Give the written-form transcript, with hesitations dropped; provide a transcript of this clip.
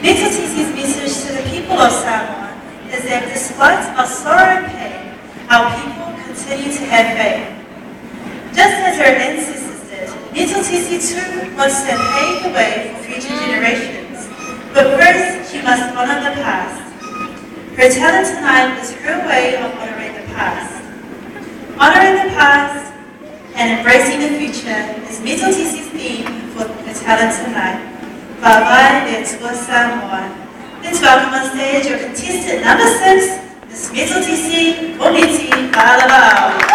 Little TC's message to the people of Samoa is that despite our sorrow and pain, our people continue to have faith. Just as her ancestors did, Little TC too wants to pave the way for future generations. But first, she must honor the past. Her talent tonight is her way of honoring the past. Honoring the past and embracing the future is Little TC's theme for her talent tonight. Bye-bye, let's go Samoa. Let's welcome on stage your contestant number 6, Miss Little TC Koniti Palabao.